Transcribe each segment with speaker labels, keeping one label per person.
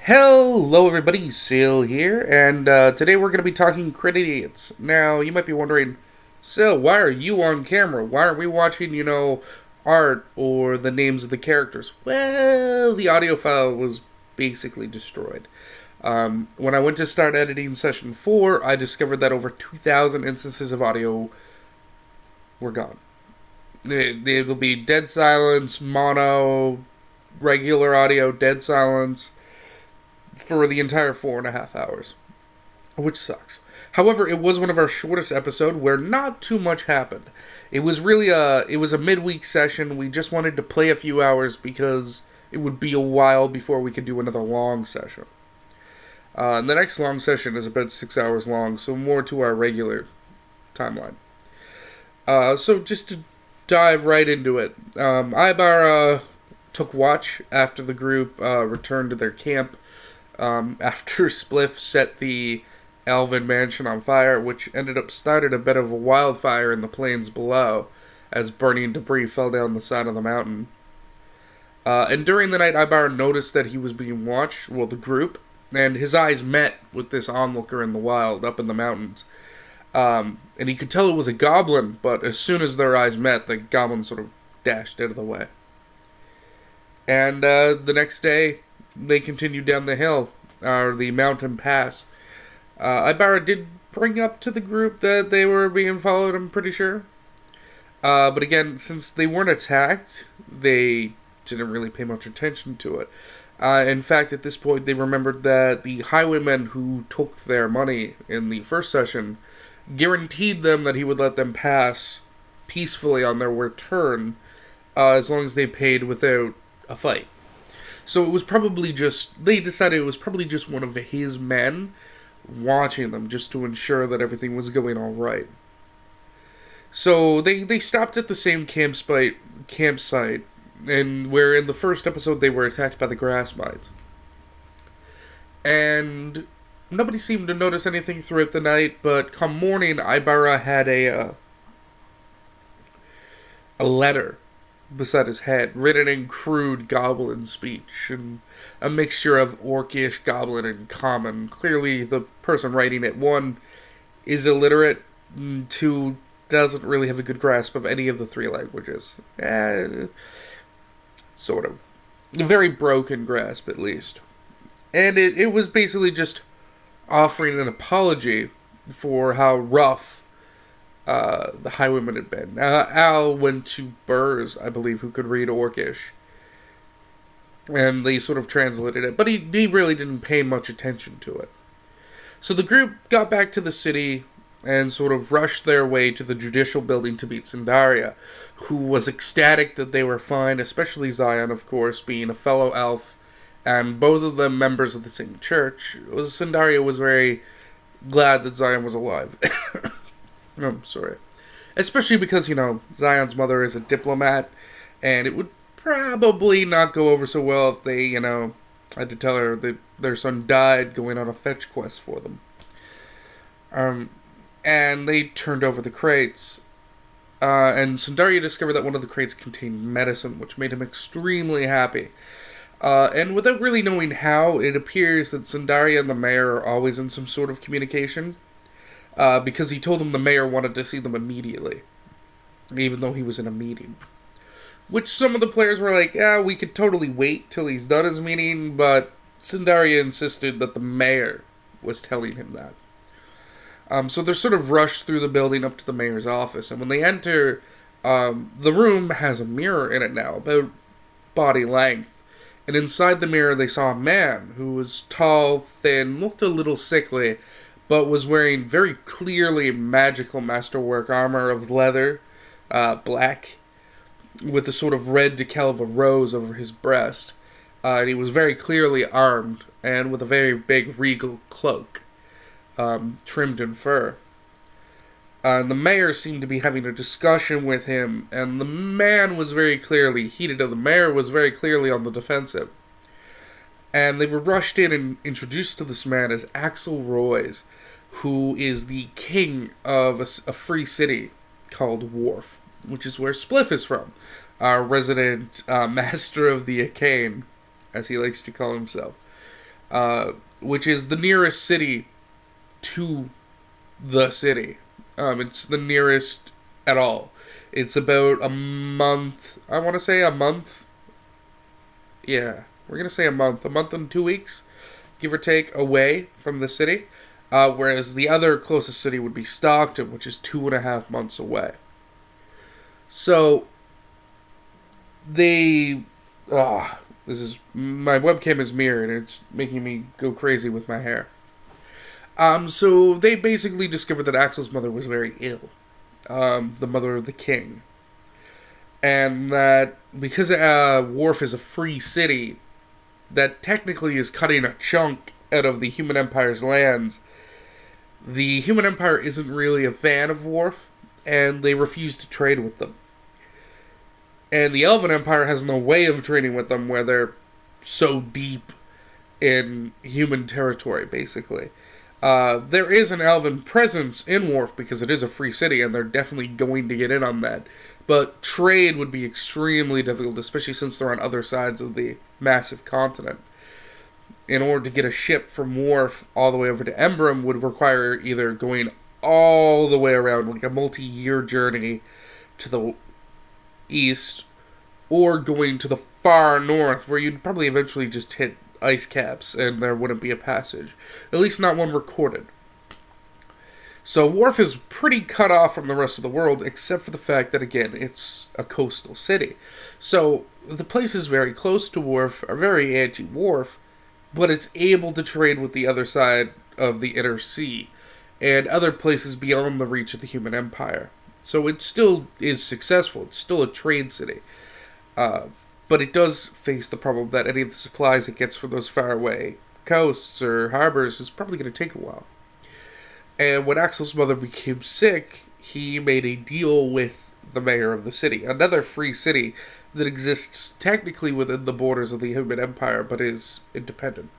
Speaker 1: Hello everybody, Sil here, and today we're going to be talking Critidiots. Now, you might be wondering, Sil, why are you on camera? Why aren't we watching, art or the names of the characters? Well, the audio file was basically destroyed. When I went to start editing session 4, I discovered that over 2,000 instances of audio were gone. It'll be dead silence, mono, regular audio, dead silence, for the entire 4.5 hours, which sucks. However, it was one of our shortest episodes where not too much happened. It was a midweek session. We just wanted to play a few hours because it would be a while before we could do another long session. And the next long session is about 6 hours long, so more to our regular timeline. So just to dive right into it, Ibarra took watch after the group returned to their camp. After Spliff set the Alvin mansion on fire, which ended up started a bit of a wildfire in the plains below, as burning debris fell down the side of the mountain. And during the night, Ibarra noticed that he was being watched, the group, and his eyes met with this onlooker in the wild, up in the mountains. And he could tell it was a goblin, but as soon as their eyes met, the goblin sort of dashed out of the way. And the next day, they continued down the hill, or the mountain pass. Ibarra did bring up to the group that they were being followed, I'm pretty sure. But again, since they weren't attacked, they didn't really pay much attention to it. In fact, at this point, they remembered that the highwaymen who took their money in the first session guaranteed them that he would let them pass peacefully on their return, as long as they paid without a fight. So it was probably they decided it was probably just one of his men watching them just to ensure that everything was going all right. So they stopped at the same campsite, and where in the first episode they were attacked by the grass mites. And nobody seemed to notice anything throughout the night, but come morning, Ibarra had a letter beside his head, written in crude goblin speech, and a mixture of orcish, goblin, and common. Clearly, the person writing it, 1, is illiterate, 2, doesn't really have a good grasp of any of the 3 languages. Sort of. A very broken grasp, at least. And it was basically just offering an apology for how rough the highwayman had been. Al went to Burrs, I believe, who could read Orcish, and they sort of translated it, but he really didn't pay much attention to it. So the group got back to the city and sort of rushed their way to the judicial building to meet Sandaria, who was ecstatic that they were fine, especially Zion, of course, being a fellow elf, and both of them members of the same church. Sandaria was very glad that Zion was alive. I'm sorry. Especially because, Zion's mother is a diplomat, and it would probably not go over so well if they, had to tell her that their son died going on a fetch quest for them. And they turned over the crates. And Sandaria discovered that one of the crates contained medicine, which made him extremely happy. And without really knowing how, it appears that Sandaria and the mayor are always in some sort of communication. Because he told them the mayor wanted to see them immediately, even though he was in a meeting. Which some of the players were like, we could totally wait till he's done his meeting, but Sandaria insisted that the mayor was telling him that. So they're sort of rushed through the building up to the mayor's office, and when they enter, the room has a mirror in it now, about body length, and inside the mirror they saw a man who was tall, thin, looked a little sickly, but was wearing very clearly magical masterwork armor of leather, black, with a sort of red decal of a rose over his breast. And he was very clearly armed, and with a very big regal cloak, trimmed in fur. And the mayor seemed to be having a discussion with him, and the man was very clearly heated, and the mayor was very clearly on the defensive. And they were rushed in and introduced to this man as Axel Royce, who is the king of a free city called Wharf, which is where Spliff is from, our resident master of the arcane, as he likes to call himself. which is the nearest city to the city. It's the nearest at all. It's about a month. I want to say a month. Yeah, we're gonna say a month. A month and 2 weeks, give or take, away from the city. Whereas the other closest city would be Stockton, which is 2.5 months away. So they, this is my webcam is mirrored. And it's making me go crazy with my hair. So they basically discovered that Axel's mother was very ill, the mother of the king, and that because Wharf is a free city, that technically is cutting a chunk out of the Human Empire's lands. The Human Empire isn't really a fan of Wharf, and they refuse to trade with them. And the Elven Empire has no way of trading with them where they're so deep in human territory, basically. There is an elven presence in Wharf because it is a free city, and they're definitely going to get in on that. But trade would be extremely difficult, especially since they're on other sides of the massive continent. In order to get a ship from Wharf all the way over to Embrum would require either going all the way around, like a multi-year journey to the east, or going to the far north, where you'd probably eventually just hit ice caps and there wouldn't be a passage. At least not one recorded. So Wharf is pretty cut off from the rest of the world, except for the fact that, again, it's a coastal city. So the places very close to Wharf are very anti-Wharf, but it's able to trade with the other side of the inner sea and other places beyond the reach of the Human Empire. So it still is successful. It's still a trade city. But it does face the problem that any of the supplies it gets from those faraway coasts or harbors is probably going to take a while. And when Axel's mother became sick, he made a deal with the mayor of the city, another free city that exists technically within the borders of the Human Empire, but is independent.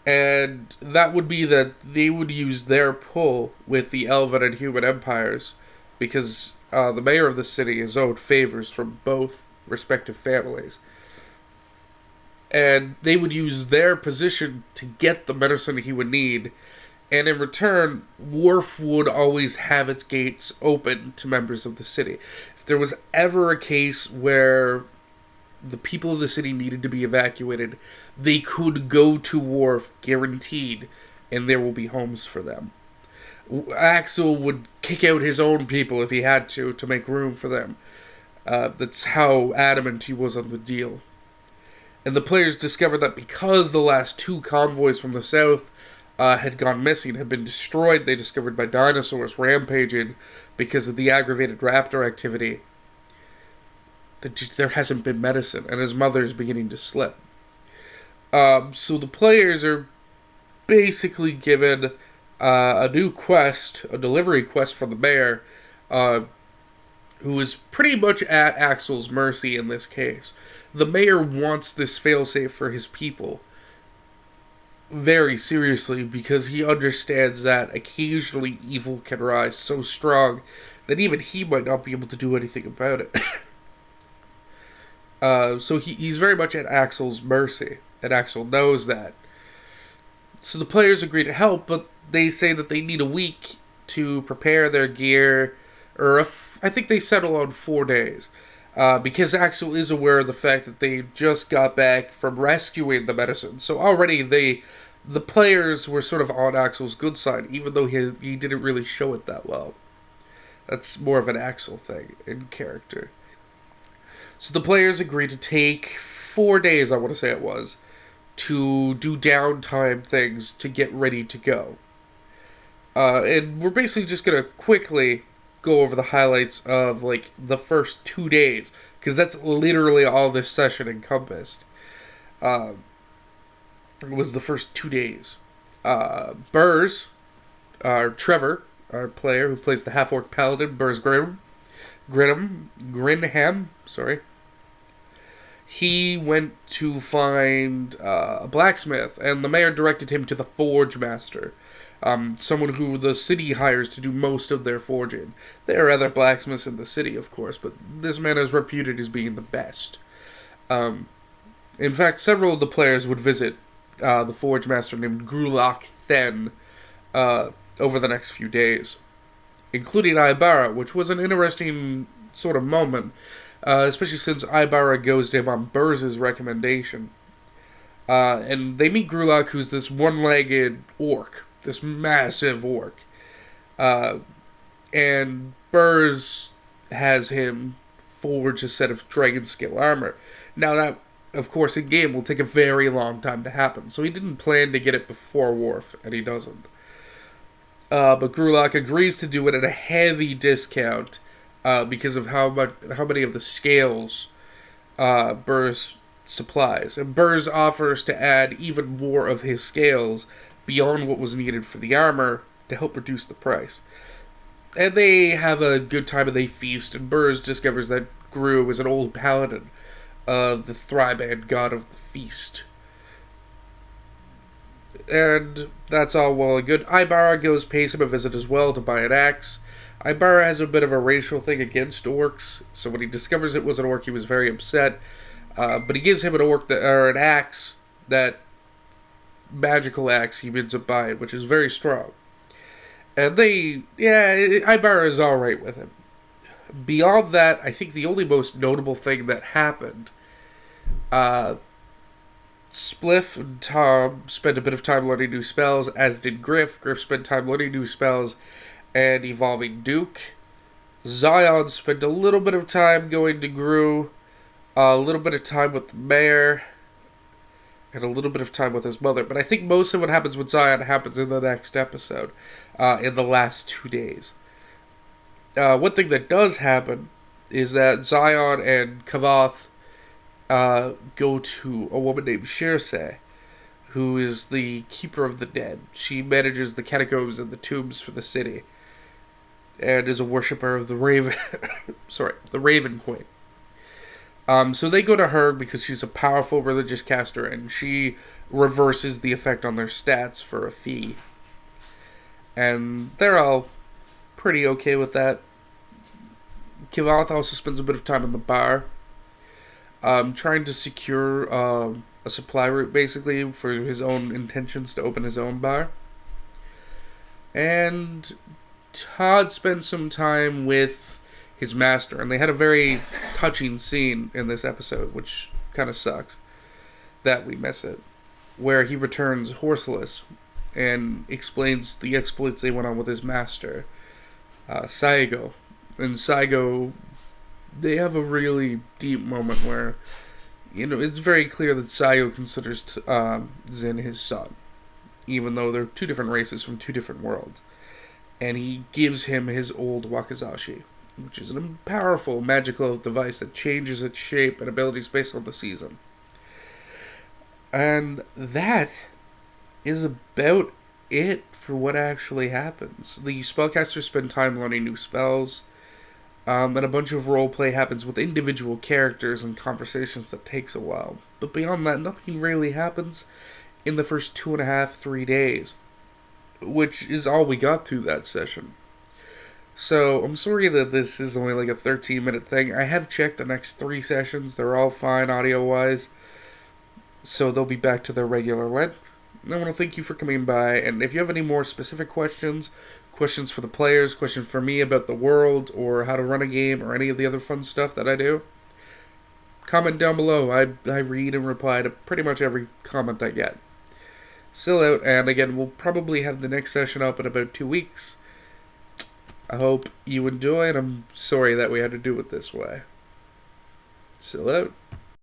Speaker 1: And that would be that they would use their pull with the Elven and Human Empires, because the mayor of the city is owed favors from both respective families. And they would use their position to get the medicine he would need, and in return, Wharf would always have its gates open to members of the city. If there was ever a case where the people of the city needed to be evacuated, they could go to Wharf, guaranteed, and there will be homes for them. Axel would kick out his own people if he had to make room for them. That's how adamant he was on the deal. And the players discovered that because the last two convoys from the south had gone missing, had been destroyed, they discovered by dinosaurs rampaging because of the aggravated raptor activity, that there hasn't been medicine, and his mother is beginning to slip. So the players are basically given a new quest, a delivery quest from the mayor, who is pretty much at Axel's mercy in this case. The mayor wants this failsafe for his people very seriously, because he understands that occasionally evil can rise so strong that even he might not be able to do anything about it. So he's very much at Axel's mercy, and Axel knows that. So the players agree to help, but they say that they need a week to prepare their gear, or I think they settle on 4 days, because Axel is aware of the fact that they just got back from rescuing the medicine. So already the players were sort of on Axel's good side, even though he didn't really show it that well. That's more of an Axel thing in character. So the players agreed to take 4 days, I want to say it was, to do downtime things to get ready to go. And we're basically just going to quickly go over the highlights of, like, the first 2 days, because that's literally all this session encompassed. It was the first 2 days. Burrs, Trevor, our player who plays the half-orc paladin, Burrs Grinham, sorry. He went to find a blacksmith, and the mayor directed him to the forge master, someone who the city hires to do most of their forging. There are other blacksmiths in the city, of course, but this man is reputed as being the best. In fact, several of the players would visit the Forge Master named Grulak Then over the next few days, including Ibarra, which was an interesting sort of moment, especially since Ibarra goes to him on Burz's recommendation. And they meet Grulak, who's this one-legged orc, this massive orc. And Burz has him forge a set of dragon scale armor. Now that, of course, in game will take a very long time to happen, so he didn't plan to get it before Worf, and he doesn't. But Grulak agrees to do it at a heavy discount because of how many of the scales Burz supplies. And Burz offers to add even more of his scales beyond what was needed for the armor to help reduce the price. And they have a good time and they feast, and Burz discovers that Gru is an old paladin of the Thryban god of the feast. And that's all well and good. Ibarra pays him a visit as well to buy an axe. Ibarra has a bit of a racial thing against orcs, so when he discovers it was an orc, he was very upset. But he gives him an axe, that magical axe he ends up buying, which is very strong. And Ibarra is alright with him. Beyond that, I think the only most notable thing that happened, Spliff and Tom spent a bit of time learning new spells, as did Griff. Griff spent time learning new spells and evolving Duke. Zion spent a little bit of time going to Gru, a little bit of time with the mayor, and a little bit of time with his mother. But I think most of what happens with Zion happens in the next episode, in the last 2 days. One thing that does happen is that Zion and Kavath go to a woman named Sherseh, who is the keeper of the dead. She manages the catacombs and the tombs for the city, and is a worshipper of the Raven, the Raven Queen. So they go to her because she's a powerful religious caster, and she reverses the effect on their stats for a fee. And they're all pretty okay with that. Kavath also spends a bit of time in the bar, trying to secure a supply route, basically, for his own intentions to open his own bar. And Todd spends some time with his master, and they had a very touching scene in this episode, which kind of sucks that we miss it, where he returns horseless and explains the exploits they went on with his master, Saigo. And Saigo, they have a really deep moment where, it's very clear that Saigo considers Zin his son, even though they're two different races from two different worlds. And he gives him his old wakizashi, which is a powerful magical device that changes its shape and abilities based on the season. And that is about it for what actually happens. The spellcasters spend time learning new spells, and a bunch of roleplay happens with individual characters and conversations that takes a while. But beyond that, nothing really happens in the first 2.5, 3 days, which is all we got through that session. So, I'm sorry that this is only like a 13-minute thing. I have checked the next 3 sessions. They're all fine audio-wise, so they'll be back to their regular length. I want to thank you for coming by, and if you have any more specific questions for the players, questions for me about the world, or how to run a game, or any of the other fun stuff that I do, comment down below. I read and reply to pretty much every comment I get. Still out, and again, we'll probably have the next session up in about 2 weeks. I hope you enjoy, and I'm sorry that we had to do it this way. Still out.